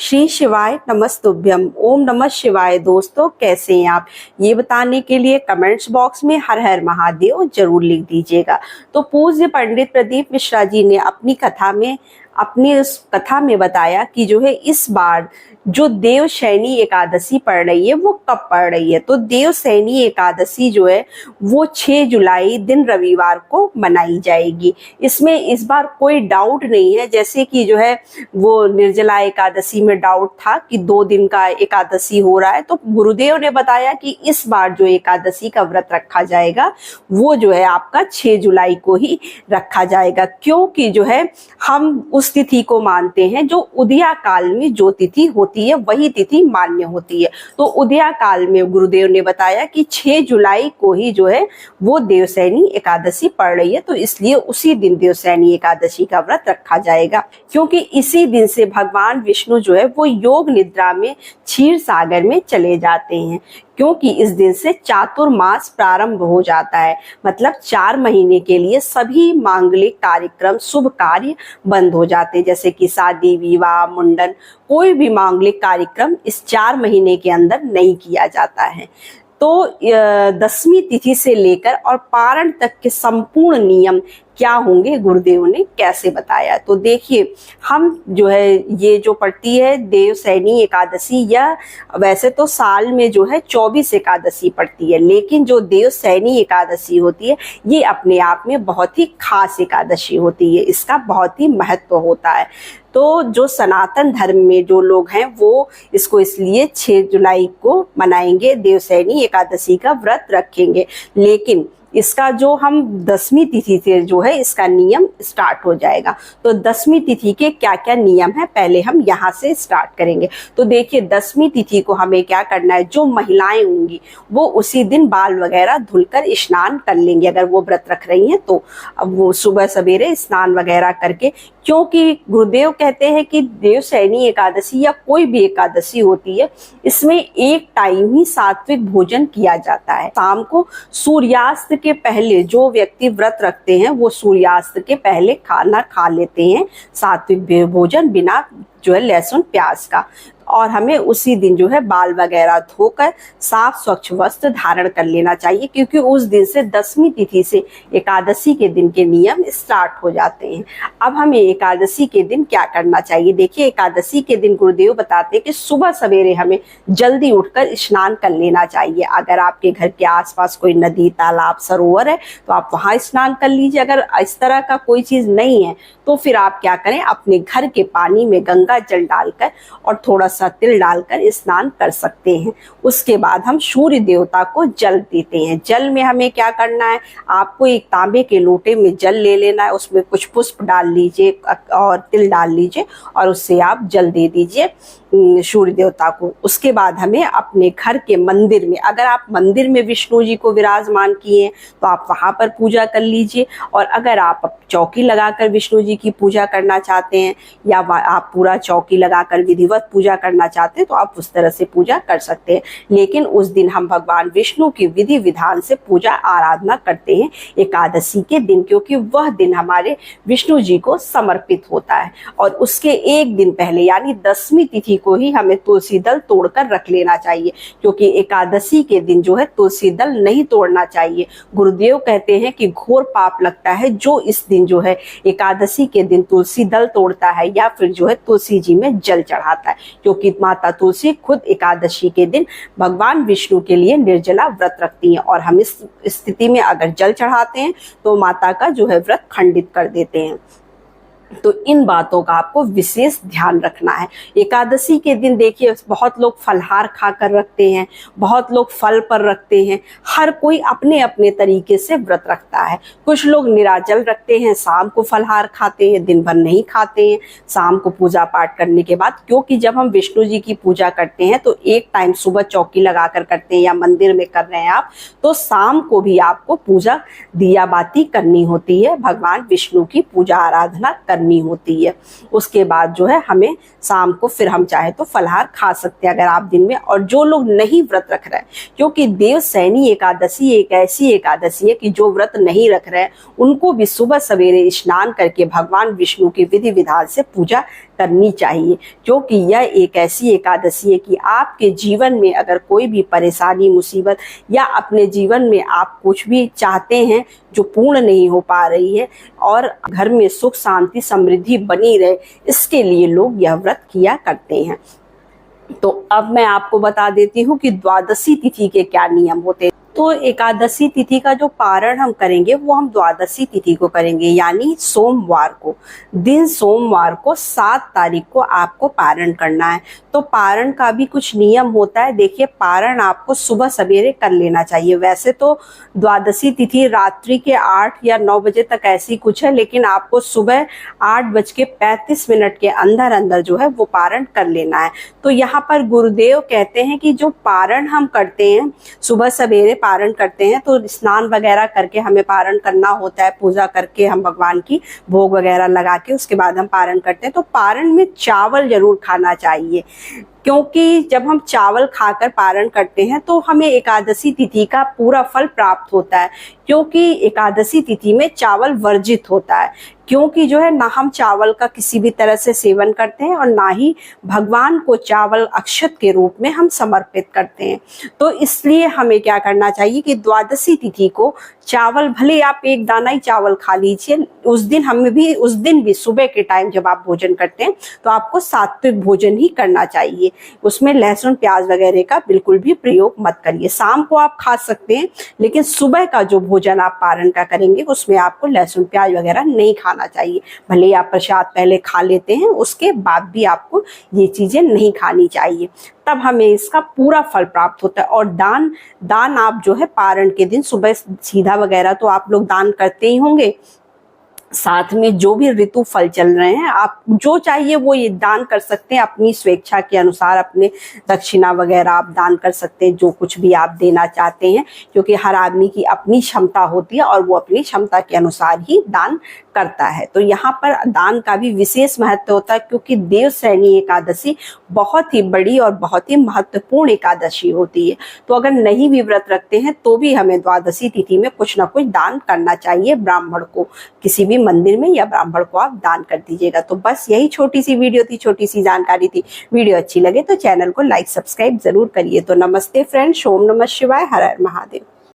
श्री शिवाय नमस्तुभ्यम। ओम नमः शिवाय। दोस्तों, कैसे हैं आप? ये बताने के लिए कमेंट्स बॉक्स में हर हर महादेव जरूर लिख दीजिएगा। तो पूज्य पंडित प्रदीप मिश्रा जी ने अपनी उस कथा में बताया कि जो है इस बार जो देवशयनी एकादशी पड़ रही है वो कब पड़ रही है। तो देवशयनी एकादशी जो है वो 6 जुलाई दिन रविवार को मनाई जाएगी। इसमें इस बार कोई डाउट नहीं है, जैसे कि जो है वो निर्जला एकादशी में डाउट था कि 2 दिन का एकादशी हो रहा है। तो गुरुदेव ने बताया कि इस बार जो एकादशी का व्रत रखा जाएगा वो जो है आपका 6 जुलाई को ही रखा जाएगा, क्योंकि जो है हम उस तिथि को मानते हैं जो उदया काल में जो तिथि होती है वही तिथि मान्य होती है। तो उदया काल में गुरुदेव ने बताया कि 6 जुलाई को ही जो है वो देवशयनी एकादशी पड़ रही है, तो इसलिए उसी दिन देवशयनी एकादशी का व्रत रखा जाएगा, क्योंकि इसी दिन से भगवान विष्णु जो है वो योग निद्रा में क्षीर सागर में चले जाते हैं, क्योंकि इस दिन से चातुर्मास प्रारंभ हो जाता है। मतलब 4 महीने के लिए सभी मांगलिक कार्यक्रम, शुभ कार्य बंद हो जाते हैं, जैसे कि शादी, विवाह, मुंडन, कोई भी मांगलिक कार्यक्रम इस 4 महीने के अंदर नहीं किया जाता है। तो 10वीं तिथि से लेकर और पारण तक के संपूर्ण नियम क्या होंगे गुरुदेव ने कैसे बताया। तो देखिए, हम जो है ये जो पड़ती है देवशयनी एकादशी, या वैसे तो साल में जो है 24 एकादशी पड़ती है, लेकिन जो देवशयनी एकादशी होती है ये अपने आप में बहुत ही खास एकादशी होती है, इसका बहुत ही महत्व होता है। तो जो सनातन धर्म में जो लोग हैं वो इसको इसलिए 6 जुलाई को मनाएंगे, देवशयनी एकादशी का व्रत रखेंगे। लेकिन इसका जो हम 10वीं तिथि से जो है इसका नियम स्टार्ट हो जाएगा। तो 10वीं तिथि के क्या क्या नियम है पहले हम यहाँ से स्टार्ट करेंगे। तो देखिए, 10वीं तिथि को हमें क्या करना है, जो महिलाएं होंगी वो उसी दिन बाल वगैरह धुलकर स्नान कर लेंगी, अगर वो व्रत रख रही हैं तो। अब वो सुबह सवेरे स्नान वगैरह करके, क्योंकि गुरुदेव कहते हैं कि देवशयनी एकादशी या कोई भी एकादशी होती है इसमें एक टाइम ही सात्विक भोजन किया जाता है। शाम को सूर्यास्त के पहले जो व्यक्ति व्रत रखते हैं वो सूर्यास्त के पहले खाना खा लेते हैं, सात्विक भोजन बिना जो है लहसुन प्याज का। और हमें उसी दिन जो है बाल वगैरह धोकर साफ स्वच्छ वस्त्र धारण कर लेना चाहिए, क्योंकि उस दिन से 10वीं तिथि से एकादशी के दिन के नियम स्टार्ट हो जाते हैं। अब हमें एकादशी के दिन क्या करना चाहिए। देखिए, एकादशी के दिन गुरुदेव बताते हैं कि सुबह सवेरे हमें जल्दी उठकर स्नान कर लेना चाहिए। अगर आपके घर के आसपास कोई नदी, तालाब, सरोवर है तो आप वहां स्नान कर लीजिए। अगर इस तरह का कोई चीज नहीं है तो फिर आप क्या करें, अपने घर के पानी में गंगा जल डालकर और थोड़ा सा तिल डालकर स्नान कर सकते हैं। उसके बाद हम सूर्य देवता को जल देते हैं। जल में हमें क्या करना है, आपको एक तांबे के लोटे में जल ले लेना है, उसमें कुछ पुष्प डाल लीजिए और तिल डाल लीजिए और उससे आप जल दे दीजिए सूर्य देवता को। उसके बाद हमें अपने घर के मंदिर में, अगर आप मंदिर में विष्णु जी को विराजमान किए हैं तो आप वहां पर पूजा कर लीजिए, और अगर आप चौकी लगाकर विष्णु जी की पूजा करना चाहते हैं या आप पूरा चौकी लगाकर विधिवत पूजा करना चाहते हैं तो आप उस तरह से पूजा कर सकते हैं। लेकिन उस दिन हम भगवान विष्णु की विधि विधान से पूजा आराधना करते हैं एकादशी के दिन, क्योंकि वह दिन हमारे विष्णु जी को समर्पित होता है। और उसके एक दिन पहले यानी 10वीं तिथि को ही हमें तुलसी दल तोड़कर रख लेना चाहिए, क्योंकि एकादशी के दिन जो है तुलसी दल नहीं तोड़ना चाहिए। गुरुदेव कहते हैं कि घोर पाप लगता है जो इस दिन जो है एकादशी के दिन तुलसी दल तोड़ता है या फिर जो है तुलसी जी में जल चढ़ाता है, क्योंकि माता तुलसी खुद एकादशी के दिन भगवान विष्णु के लिए निर्जला व्रत रखती हैं, और हम इस स्थिति में अगर जल चढ़ाते हैं तो माता का जो है व्रत खंडित कर देते हैं। तो इन बातों का आपको विशेष ध्यान रखना है। एकादशी के दिन देखिए, बहुत लोग फलहार खाकर रखते हैं, बहुत लोग फल पर रखते हैं, हर कोई अपने अपने तरीके से व्रत रखता है। कुछ लोग निराजल रखते हैं, शाम को फलहार खाते हैं, दिन भर नहीं खाते हैं शाम को पूजा पाठ करने के बाद, क्योंकि जब हम विष्णु जी की पूजा करते हैं तो एक टाइम सुबह चौकी लगाकर करते हैं या मंदिर में कर रहे हैं आप, तो शाम को भी आपको पूजा दिया बाती करनी होती है, भगवान विष्णु की पूजा आराधना करनी होती है। उसके बाद जो है हमें शाम को फिर हम चाहे तो फलहार खा सकते हैं अगर आप दिन में। और जो लोग नहीं व्रत रख रहे हैं, क्योंकि देवशयनी एकादशी एक ऐसी एकादशी है कि जो व्रत नहीं रख रहे हैं उनको भी सुबह सवेरे स्नान करके भगवान विष्णु की विधि विधान से पूजा करनी चाहिए, क्योंकि यह एक ऐसी एकादशी है कि आपके जीवन में अगर कोई भी परेशानी, मुसीबत या अपने जीवन में आप कुछ भी चाहते हैं जो पूर्ण नहीं हो पा रही है और घर में सुख शांति समृद्धि बनी रहे, इसके लिए लोग यह व्रत किया करते हैं। तो अब मैं आपको बता देती हूँ कि द्वादशी तिथि के क्या नियम होते हैं। तो एकादशी तिथि का जो पारण हम करेंगे वो हम द्वादशी तिथि को करेंगे, यानी सोमवार को। दिन सोमवार को 7 तारीख को आपको पारण करना है। तो पारण का भी कुछ नियम होता है। देखिए, पारण आपको सुबह सवेरे कर लेना चाहिए। वैसे तो द्वादशी तिथि रात्रि के 8 या 9 बजे तक ऐसी कुछ है, लेकिन आपको सुबह 8:35 के अंदर अंदर जो है वो पारण कर लेना है। तो यहाँ पर गुरुदेव कहते हैं कि जो पारण हम करते हैं, सुबह सवेरे पारण करते हैं, तो स्नान वगैरह करके हमें पारण करना होता है। पूजा करके हम भगवान की भोग वगैरह लगा के उसके बाद हम पारण करते हैं। तो पारण में चावल जरूर खाना चाहिए, क्योंकि जब हम चावल खाकर पारण करते हैं तो हमें एकादशी तिथि का पूरा फल प्राप्त होता है, क्योंकि एकादशी तिथि में चावल वर्जित होता है। क्योंकि जो है ना हम चावल का किसी भी तरह से सेवन करते हैं और ना ही भगवान को चावल अक्षत के रूप में हम समर्पित करते हैं। तो इसलिए हमें क्या करना चाहिए कि द्वादशी तिथि को चावल, भले आप एक दाना ही चावल खा लीजिए, उस दिन भी सुबह के टाइम जब आप भोजन करते हैं तो आपको सात्विक भोजन ही करना चाहिए। उसमें लहसुन प्याज वगैरह का बिल्कुल भी प्रयोग मत करिए। शाम को आप खा सकते हैं, लेकिन सुबह का जो भोजन आप पारण का करेंगे उसमें आपको लहसुन प्याज वगैरह नहीं खाना चाहिए। भले आप प्रसाद पहले खा लेते हैं, उसके बाद भी आपको ये चीजें नहीं खानी चाहिए, तब हमें इसका पूरा फल प्राप्त होता है। और दान आप जो है पारण के दिन सुबह सीधा वगैरह तो आप लोग दान करते ही होंगे, साथ में जो भी ऋतु फल चल रहे हैं आप जो चाहिए वो ये दान कर सकते हैं। अपनी स्वेच्छा के अनुसार अपने दक्षिणा वगैरह आप दान कर सकते हैं, जो कुछ भी आप देना चाहते हैं, क्योंकि हर आदमी की अपनी क्षमता होती है और वो अपनी क्षमता के अनुसार ही दान करता है। तो यहाँ पर दान का भी विशेष महत्व होता है, क्योंकि देवशयनी एकादशी बहुत ही बड़ी और बहुत ही महत्वपूर्ण एकादशी होती है। तो अगर नहीं भी व्रत रखते हैं तो भी हमें द्वादशी तिथि में कुछ ना कुछ दान करना चाहिए। ब्राह्मण को, किसी भी मंदिर में या ब्राह्मण को आप दान कर दीजिएगा। तो बस यही छोटी सी वीडियो थी, छोटी सी जानकारी थी। वीडियो अच्छी लगे तो चैनल को लाइक सब्सक्राइब जरूर करिए। तो नमस्ते फ्रेंड्स, ओम नमः शिवाय, हर हर महादेव।